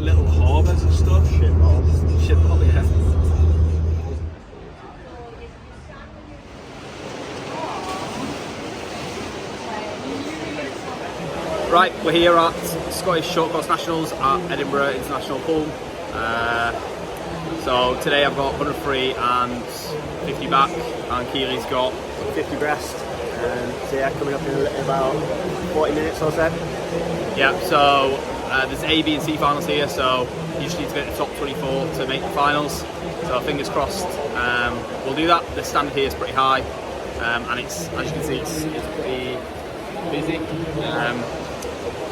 little harbours and stuff. Shitball, yeah. Right, we're here at Scottish Short Course Nationals at Edinburgh International Pool. So today I've got 100 free and 50 back, and Keely's got 50 breast. So yeah, coming up in about 40 minutes or so. Yeah, so there's A, B and C finals here, so you just need to get the top 24 to make the finals. So fingers crossed, we'll do that. The standard here is pretty high, and it's, as you can see, it's pretty busy.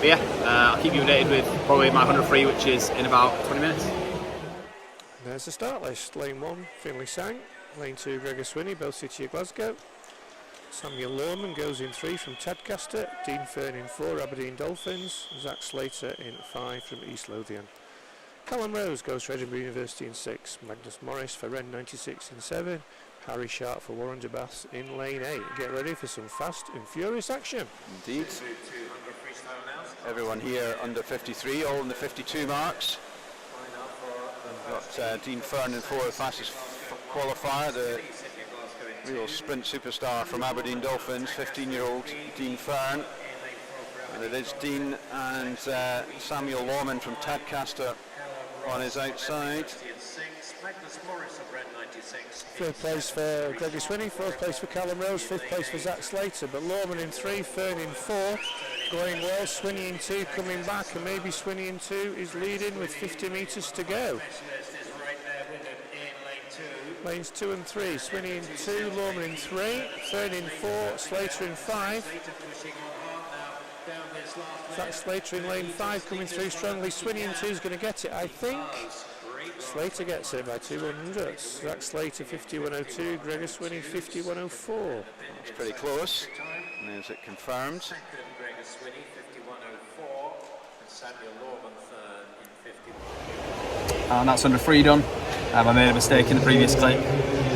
But yeah, I'll keep you updated with probably my 100 free, which is in about 20 minutes. There's the start list. Lane 1, Finlay Sang. Lane 2, Gregor Swinney, both City of Glasgow. Samuel Lorman goes in 3 from Tadcaster. Dean Fern in 4, Aberdeen Dolphins. Zach Slater in 5 from East Lothian. Callum Rose goes for Edinburgh University in 6. Magnus Morris for Ren 96 in 7. Harry Sharp for Warren de Bath in lane 8. Get ready for some fast and furious action. Indeed. Everyone here under 53, all in the 52 marks. We've got Dean Fern in 4, the fastest qualifier, the real sprint superstar from Aberdeen Dolphins, 15-year-old Dean Fern. And it is Dean and Samuel Lorman from Tadcaster on his outside. Third place for Gregor Swinney, 4th place for Callum Rose, 5th place for Zach Slater, but Lorman in 3, Fern in 4, going well. Swinney in 2 coming back, and maybe Swinney in 2 is leading with 50 metres to go. Lanes 2 and 3, Swinney in 2, Lorman in 3, Fern in 4, Slater in 5. Zach Slater in lane 5 coming through strongly. Swinney in 2 is going to get it, I think. Slater gets it by 200. Zach Slater 51.02, Gregor Swinney 51.04. It's pretty close. And there's it confirmed. And that's under free done. I made a mistake in the previous clip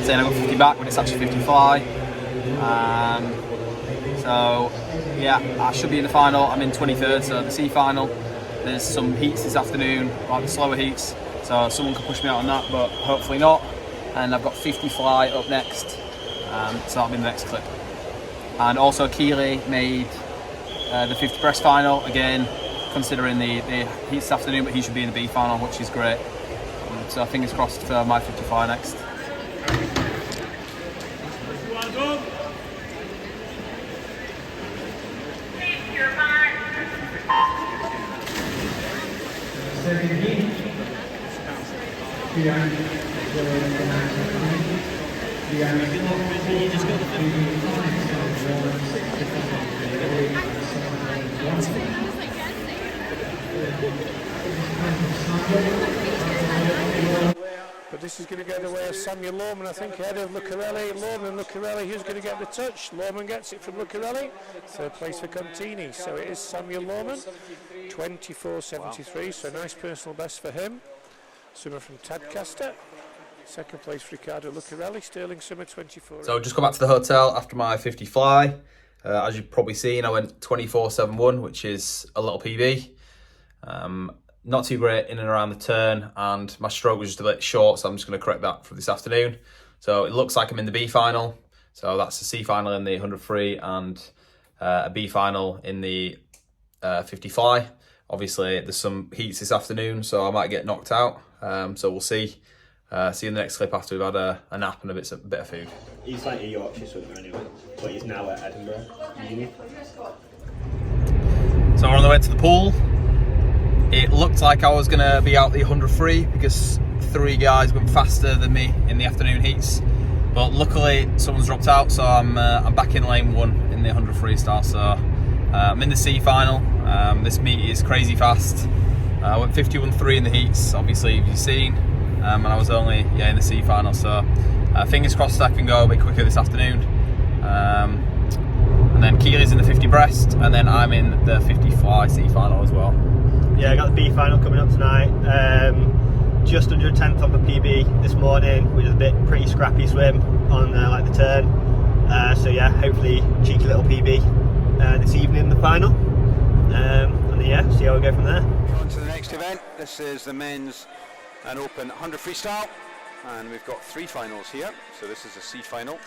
saying I got 50 back, but it's actually 50 fly. So yeah, I should be in the final. I'm in 23rd, so the C final. There's some heats this afternoon, like the slower heats, so someone could push me out on that, but hopefully not. And I've got 50 fly up next, so that'll be the next clip. And also Keely made the 50 breast final, again considering the heats this afternoon, but he should be in the B final, which is great. So fingers crossed for my 50 fly next. But this is going to go the way of Samuel Lorman, I think, ahead of Lucarelli. Lorman, Lucarelli, who's going to get the touch? Lorman gets it from Lucarelli. 3rd place for Contini. So it is Samuel Lorman, 24.73, so nice personal best for him. Swimmer from Tadcaster. 2nd place for Ricardo Lucarelli, Sterling Summer 24. So just got back to the hotel after my 50 fly. As you've probably seen, I went 24.71, which is a little PB. Not too great in and around the turn, and my stroke was just a bit short, so I'm just going to correct that for this afternoon. So it looks like I'm in the B final. So that's the C final in the 100 free and a B final in the 50 fly. Obviously, there's some heats this afternoon, so I might get knocked out. So we'll see. See you in the next clip after we've had a nap and a bit of food. He's like a Yorkshire swimmer anyway, but he's now at Edinburgh Uni. So we're on the way to the pool. It looked like I was going to be out the 100 free because 3 guys went faster than me in the afternoon heats. But luckily someone's dropped out, so I'm back in lane 1 in the 100 freestyle. So I'm in the C final. This meet is crazy fast. I went 51.3 in the heats, obviously you've seen. And I was only in the C final, so fingers crossed I can go a bit quicker this afternoon. And then Keely's in the 50 breast, and then I'm in the 50 fly C final as well. Yeah, I got the B final coming up tonight. Just under a 10th on the PB this morning, which is a pretty scrappy swim on like the turn. So yeah, hopefully cheeky little PB this evening in the final. And yeah, see how we'll go from there. On to the next event. This is the men's and open 100 freestyle, and we've got 3 finals here. So this is a C final,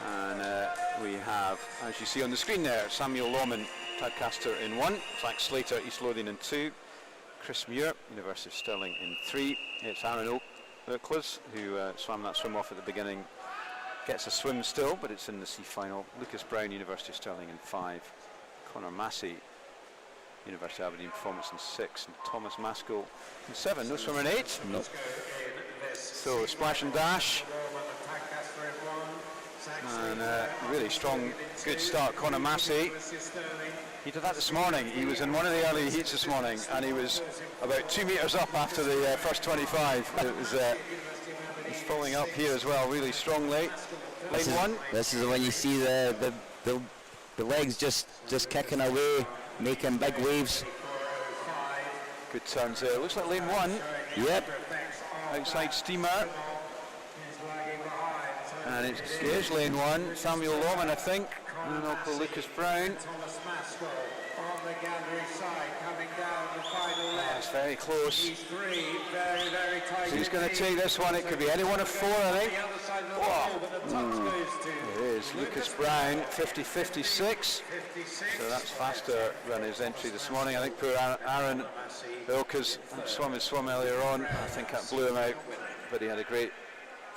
and we have, as you see on the screen there, Samuel Lawman, Tadcaster in 1, Zach Slater, East Lothian in 2, Chris Muir, University of Stirling in 3. It's Aaron Oakles who swam that swim off at the beginning. Gets a swim still, but it's in the C final. Lucas Brown, University of Stirling in 5. Connor Massey, University of Aberdeen Performance in 6. And Thomas Maskell in 7. No swimmer in 8? Nope. So splash and dash. And really strong, good start. Connor Massey. He did that this morning. He was in one of the early heats this morning, and he was about 2 meters up after the first 25. It was he's following up here as well, really strongly. Lane 1. This is when you see the legs just kicking away, making big waves. Good turns there. Looks like lane 1. Yep. Outside steamer. And it's lane 1. Samuel Lawman, I think. And Uncle Lucas Brown. That's very close. So he's going to take this one. It could be any one of 4, I think. It is Lucas Brown, 50.56. So that's faster than his entry this morning. I think poor Aaron Ilkes swam his swim earlier on. I think that blew him out, but he had a great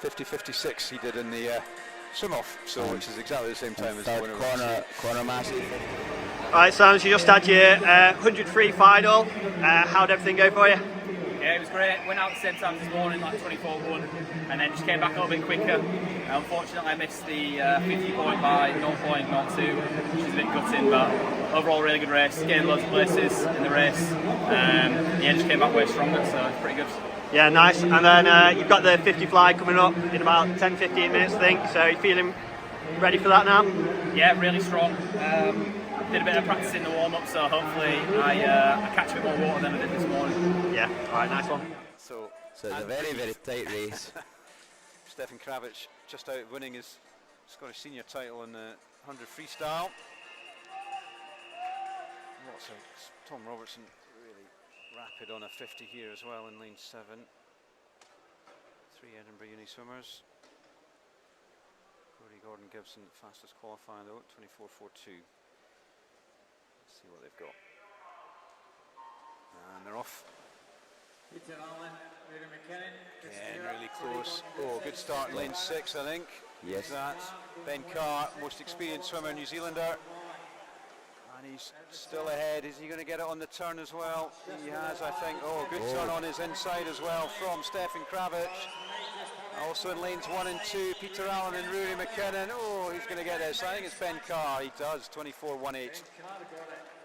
50.56 he did in the swim off, so which is exactly the same time as the winner. Corner Massey. Alright, Sam, so you just had your 100 free final. How did everything go for you? Yeah, it was great. Went out at the same time this morning, like 24-1, and then just came back a little bit quicker. Unfortunately, I missed the 50 point by 0.02, which is a bit gutting, but overall, really good race. Gained loads of places in the race. Yeah, just came back way stronger, so it's pretty good. Yeah, nice. And then you've got the 50 fly coming up in about 10-15 minutes, I think. So you feeling ready for that now? Yeah, really strong. Did a bit of practice in the warm-up, so hopefully I catch a bit more water than I did this morning. Yeah, alright, nice one. So it's a very, very tight race. Stefan Kravich just out winning his Scottish senior title in the 100 freestyle. Lots of Tom Robertson really rapid on a 50 here as well in lane 7. 3 Edinburgh Uni swimmers. Cody Gordon Gibson, fastest qualifier though, 24.42. Let's see what they've got. And they're off. Again, really close. Oh, good start in lane 6, I think. Yes. That's Ben Carr, most experienced swimmer, New Zealander. And he's still ahead. Is he going to get it on the turn as well? He has, I think. Oh, good turn on his inside as well from Stefan Kravich. Also in lanes 1 and 2, Peter Allen and Rory McKinnon. Oh, he's going to get this. I think it's Ben Carr. He does. 24.18.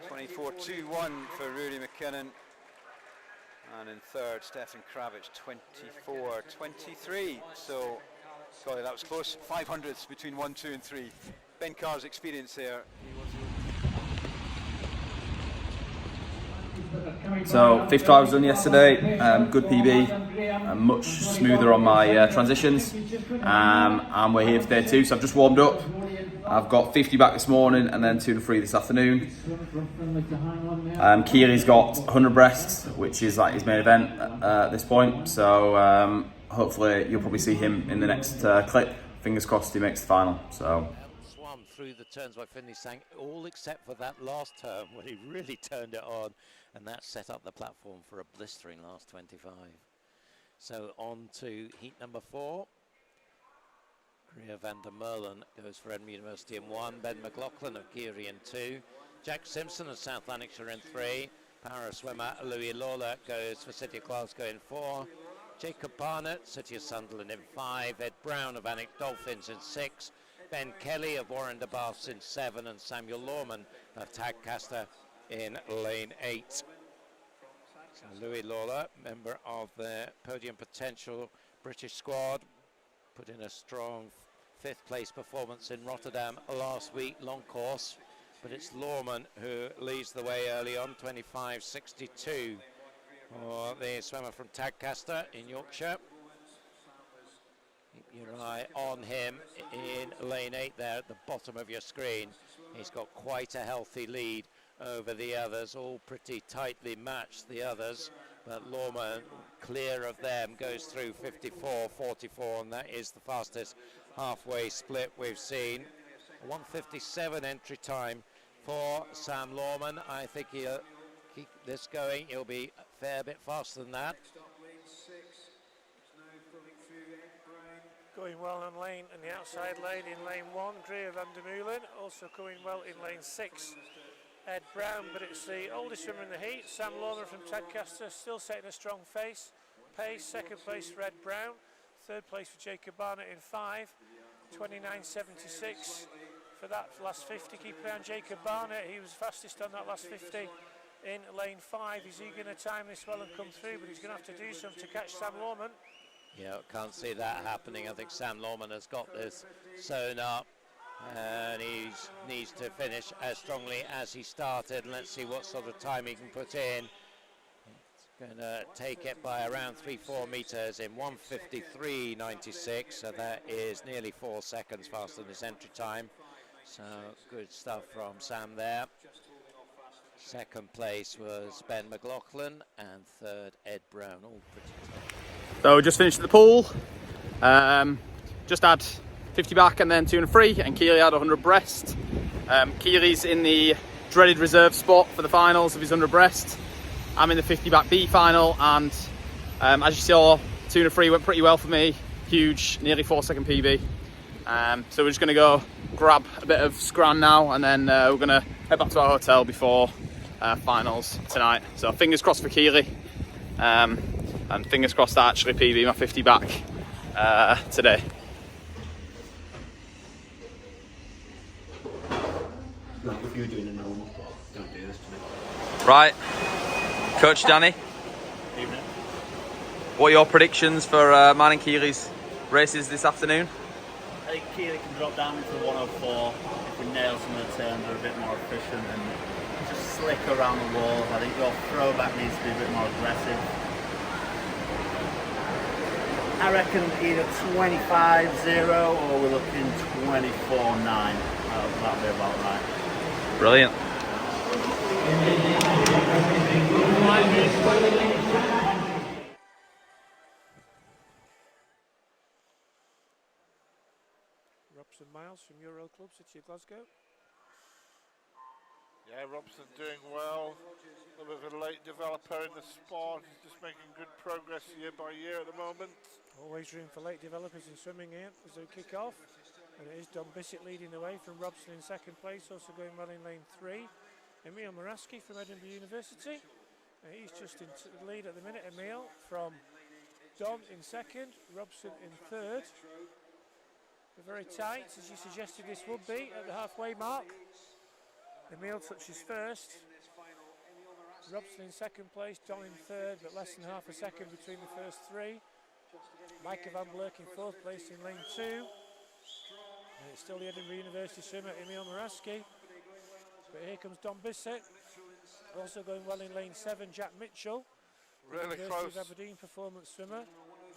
24.21 for Rory McKinnon. And in third, Stefan Kravich, 24.23. So, golly, that was close. 500ths between 1, 2 and 3. Ben Carr's experience there. So 55 was done yesterday, good PB, much smoother on my transitions, and we're here today too, so I've just warmed up. I've got 50 back this morning and then 2 to 3 this afternoon. Keely's got 100 breasts, which is like his main event at this point, so hopefully you'll probably see him in the next clip. Fingers crossed he makes the final. So. Swam through the turns by Finley Sang, all except for that last turn when he really turned it on, and that set up the platform for a blistering last 25. So on to heat number 4. Greer van der Merlen goes for Edinburgh University in 1, Ben McLaughlin of Geary in 2, Jack Simpson of South Lanarkshire in 3, para swimmer Louis Lawler goes for City of Glasgow in 4, Jacob Barnett, City of Sunderland in 5, Ed Brown of Alnwick Dolphins in 6, Ben Kelly of Warren de Baths in 7, and Samuel Lawman of Tadcaster in lane 8. So Louis Lawler, member of the Podium Potential British squad, put in a strong 5th place performance in Rotterdam last week, long course, but it's Lawman who leads the way early on, 25.62 for the swimmer from Tadcaster in Yorkshire. Keep your eye on him in lane 8 there at the bottom of your screen. He's got quite a healthy lead over the others, all pretty tightly matched, the others, but Lorman, clear of them, goes through 54.44, and that is the fastest halfway split we've seen. 1:57 entry time for Sam Lorman. I think he'll keep this going. He'll be a fair bit faster than that. Going well on lane and the outside lane in lane 1, Greer van der Meulen. Also going well in lane 6, Ed Brown, but it's the oldest swimmer in the heat, Sam Lorman from Tadcaster, still setting a strong pace. Second place for Ed Brown, third place for Jacob Barnett in 5, 29.76 for that last 50. Keep an eye on Jacob Barnett, he was fastest on that last 50 in lane 5. Is he going to time this well and come through? But he's going to have to do something to catch Sam Lorman. Yeah, can't see that happening. I think Sam Lorman has got this sewn up, and he needs to finish as strongly as he started. And let's see what sort of time he can put in. It's going to take it by around 3-4 meters in 1:53.96, so that is nearly 4 seconds faster than his entry time. So good stuff from Sam there. Second place was Ben McLaughlin, and third Ed Brown, all pretty tough. So just finished at the pool, just had 50 back and then 200 free, and Keely had 100 breast. Keely's in the dreaded reserve spot for the finals of his 100 breast. I'm in the 50 back B final, and as you saw, 200 free went pretty well for me. Huge, nearly 4-second PB. So we're just going to go grab a bit of scran now, and then we're going to head back to our hotel before finals tonight. So fingers crossed for Keely. And fingers crossed I actually PB my 50 back today. Like if you're doing a normal spot, don't do this to me. Right, Coach Danny, Evening. what are your predictions for mine and Keely's races this afternoon? I think Keely can drop down into 104 if we nail some of the turns, are a bit more efficient and just slick around the walls. I think your throwback needs to be a bit more aggressive. I reckon either 25-0 or we're looking 24-9. That'll be about right. Brilliant. Robson Miles from Euro Club, City of Glasgow. Yeah, Robson doing well. A little bit of a late developer in the sport. He's just making good progress year by year at the moment. Always room for late developers in swimming here as they kick off. And it is Don Bissett leading the way from Robson in second place, also going well in lane 3. Emil Moraski from Edinburgh University. He's just in the lead at the minute, Emil, from Don in second, Robson in third. They're very tight, as you suggested this would be, at the halfway mark. Emil touches first. Robson in second place, Don in third, but less than half a second between the first 3. Micah van Blerk in fourth place in lane 2. And it's still the Edinburgh University swimmer, Emil Moraski. But here comes Don Bissett. Also going well in lane 7, Jack Mitchell. Really University close. of Aberdeen performance swimmer.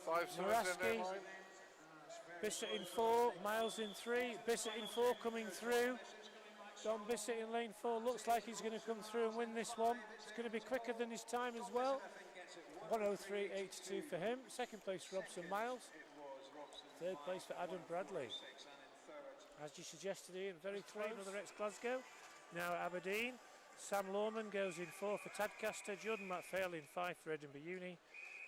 5 swimmers in there, Moraski, Mike. Bissett in 4, Miles in 3, Bissett in 4 coming through. Don Bissett in lane 4 looks like he's going to come through and win this one. It's going to be quicker than his time as well. 1:03.82 for him. Second place Robson Miles. Third place for Adam Bradley. As you suggested, Ian, very clean, another ex-Glasgow. Now at Aberdeen, Sam Lorman goes in 4 for Tadcaster, Jordan McPhail in 5 for Edinburgh Uni,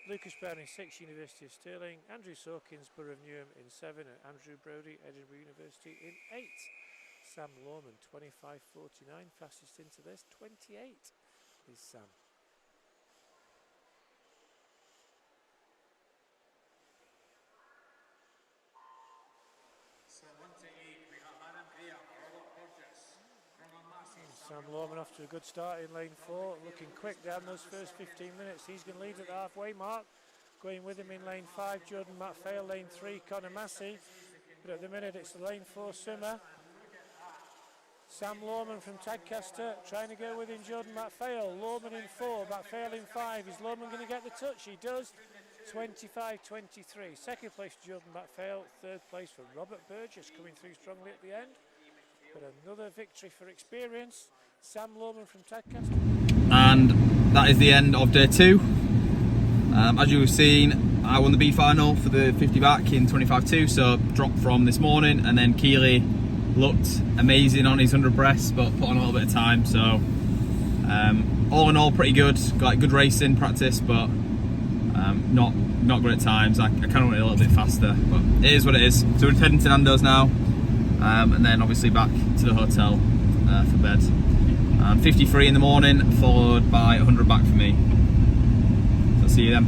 Lucas Brown in 6, University of Stirling, Andrew Sawkins, Borough of Newham in 7, and Andrew Brodie, Edinburgh University in 8. Sam Lorman, 25.49, fastest into this, 28 is Sam. Sam Lorman off to a good start in lane 4, looking quick down those first 15 minutes. He's going to lead at the halfway mark. Going with him in lane 5, Jordan McPhail, lane 3, Conor Massey. But at the minute it's the lane 4 swimmer, Sam Lorman from Tadcaster, trying to go within Jordan McPhail. Lorman in 4, McPhail in 5. Is Lorman going to get the touch? He does. 25.23. Second place for Jordan McPhail. Third place for Robert Burgess, coming through strongly at the end. But another victory for experience Sam Lohman from Tadcaster. And that is the end of day 2. As you've seen, I won the B final for the 50 back in 25.2, so dropped from this morning, and then Keely looked amazing on his 100 breasts, but put on a little bit of time, so all in all pretty good. Got good racing practice, but not great times. I kind of went a little bit faster, but it is what it is. So we're heading to Nando's now, and then obviously back to the hotel for bed. 53 in the morning, followed by 100 back for me. So see you then.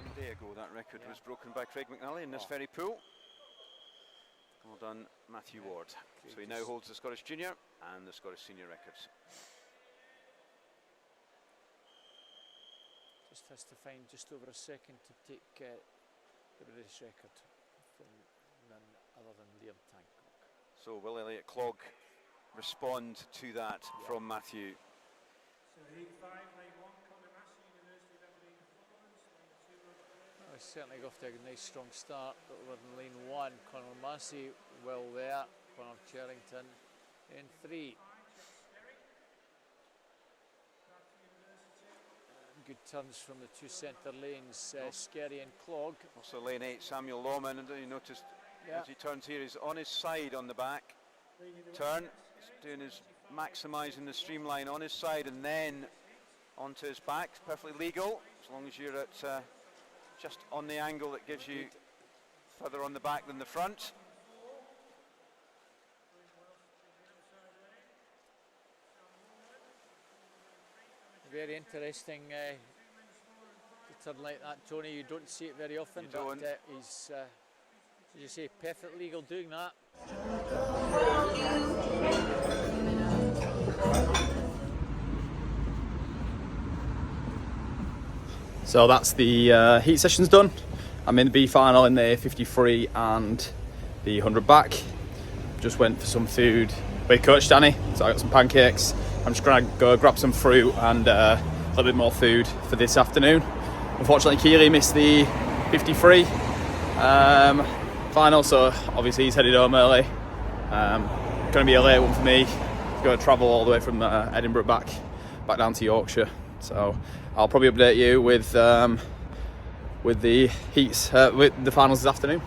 A day ago, that record was broken by Craig McNally in this very pool. Well done, Matthew Ward. So he now holds the Scottish Junior and the Scottish Senior records. Just has to find just over a second to take the British record from none other than Liam Tancock. So will Elliot Clog respond to that from Matthew? Well, he's certainly got off to a nice strong start, but over in lane 1, Conor Massey well there, Conor Cherrington in 3. Good turns from the 2 centre lanes, Skerry and Clog. Also lane 8, Samuel Lohman, and you noticed as he turns here, he's on his side on the back turn. He's doing his maximising the streamline on his side and then onto his back. It's perfectly legal as long as you're at just on the angle that gives you further on the back than the front. Very interesting to turn like that, Tony. You don't see it very often, but he's, as you say, perfect legal doing that. So that's the heat sessions done. I'm in the B final in the 53 and the 100 back. Just went for some food with Coach Danny, so I got some pancakes. I'm just gonna go grab some fruit and a little bit more food for this afternoon. Unfortunately, Keely missed the 53 final, so obviously he's headed home early. Gonna be a late one for me. Got to travel all the way from Edinburgh back down to Yorkshire. So I'll probably update you with the heats, with the finals this afternoon.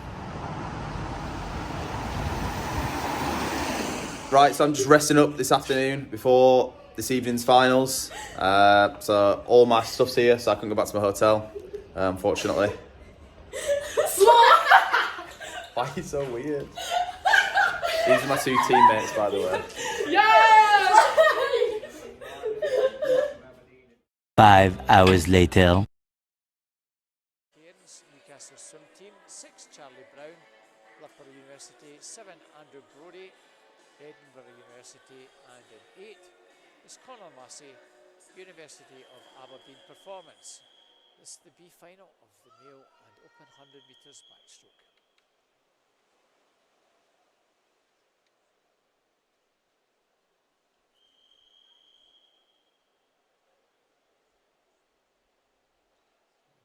Right, so I'm just resting up this afternoon before this evening's finals. So all my stuff's here, so I can go back to my hotel, unfortunately. Why are you so weird? These are my 2 teammates, by the way. Yeah! 5 hours later. Newcastle swim team, 6 Charlie Brown, Loughborough University, 7 Andrew Brodie, Edinburgh University, and in 8 is Conor Massey, University of Aberdeen Performance. This is the B final of the male and open 100 metres backstroke.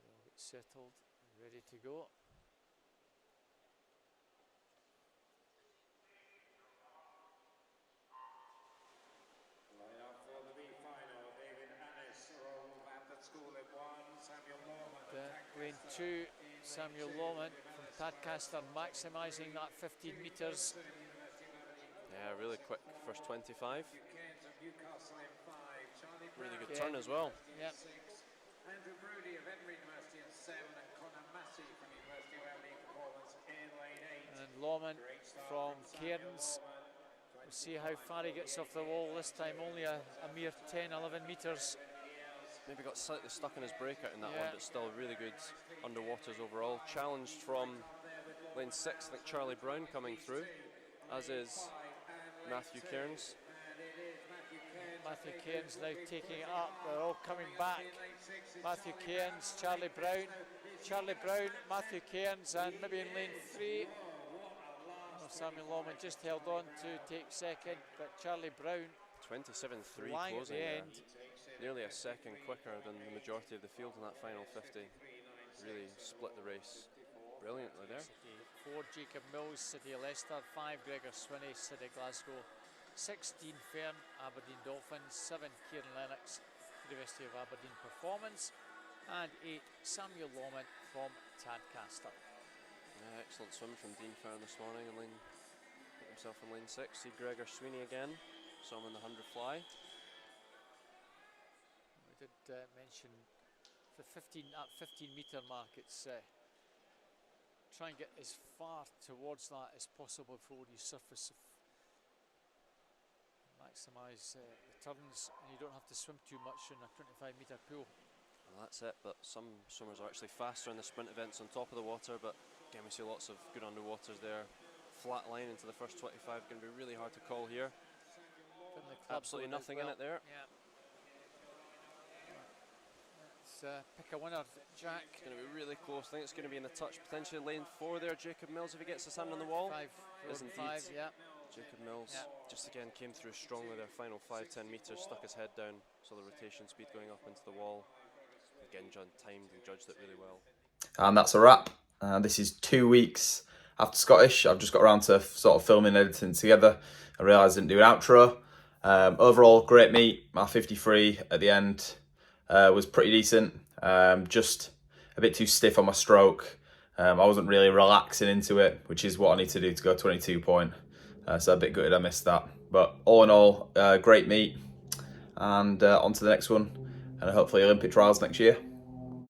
They'll get settled, ready to go. Lane 2, Samuel Lohman from Tadcaster, maximising that 15 metres. Yeah, really quick first 25. Really good turn as well. Yep. Andrew Brodie of Edinburgh University in 7 and Conor Massey from University of Aberdeen Performance in lane 8. And Lohman from Cairns. We'll see how far he gets off the wall this time, only a mere 10-11 metres. Maybe got slightly stuck in his breakout in that one, but still really good underwaters overall. Challenged from lane 6, I think Charlie Brown coming through, as is Matthew Cairns. Matthew Cairns now taking it up, they're all coming back. Matthew Cairns, Charlie Brown, Matthew Cairns, and maybe in lane 3. Samuel Lohman just held on to take second, but Charlie Brown 27.3 flying at closing the there. end. nearly a second quicker than the majority of the field in that final 50. Really split the race brilliantly there. 4 Jacob Mills, City of Leicester. 5 Gregor Swinney, City of Glasgow. 16 Fern, Aberdeen Dolphins. 7 Kieran Lennox, University of Aberdeen Performance. And 8 Samuel Lawman from Tadcaster. Yeah, excellent swim from Dean Fern this morning, and put himself in lane 6. See Gregor Sweeney again, saw him in the 100 fly. We did mention the 15 metre mark, it's try and get as far towards that as possible before you surface. Maximise the turns, and you don't have to swim too much in a 25 metre pool. Well, that's it, but some swimmers are actually faster in the sprint events on top of the water, but again we see lots of good underwaters there. Flat line into the first 25, going to be really hard to call here. Absolutely nothing in it there. Yeah. Let's pick a winner, Jack. It's going to be really close. I think it's going to be in the touch, potentially lane 4 there. Jacob Mills, if he gets his hand on the wall. 5, is indeed. 5, yeah. Jacob Mills just again came through strongly there. Final 5-10 metres, stuck his head down, saw the rotation speed going up into the wall. Again, John timed and judged it really well. And that's a wrap. This is 2 weeks after Scottish. I've just got around to sort of filming and editing together. I realised I didn't do an outro. Overall, great meet. My 53 at the end was pretty decent. Just a bit too stiff on my stroke. I wasn't really relaxing into it, which is what I need to do to go 22 point. So a bit gutted I missed that. But all in all, great meet. And on to the next one. And hopefully Olympic trials next year.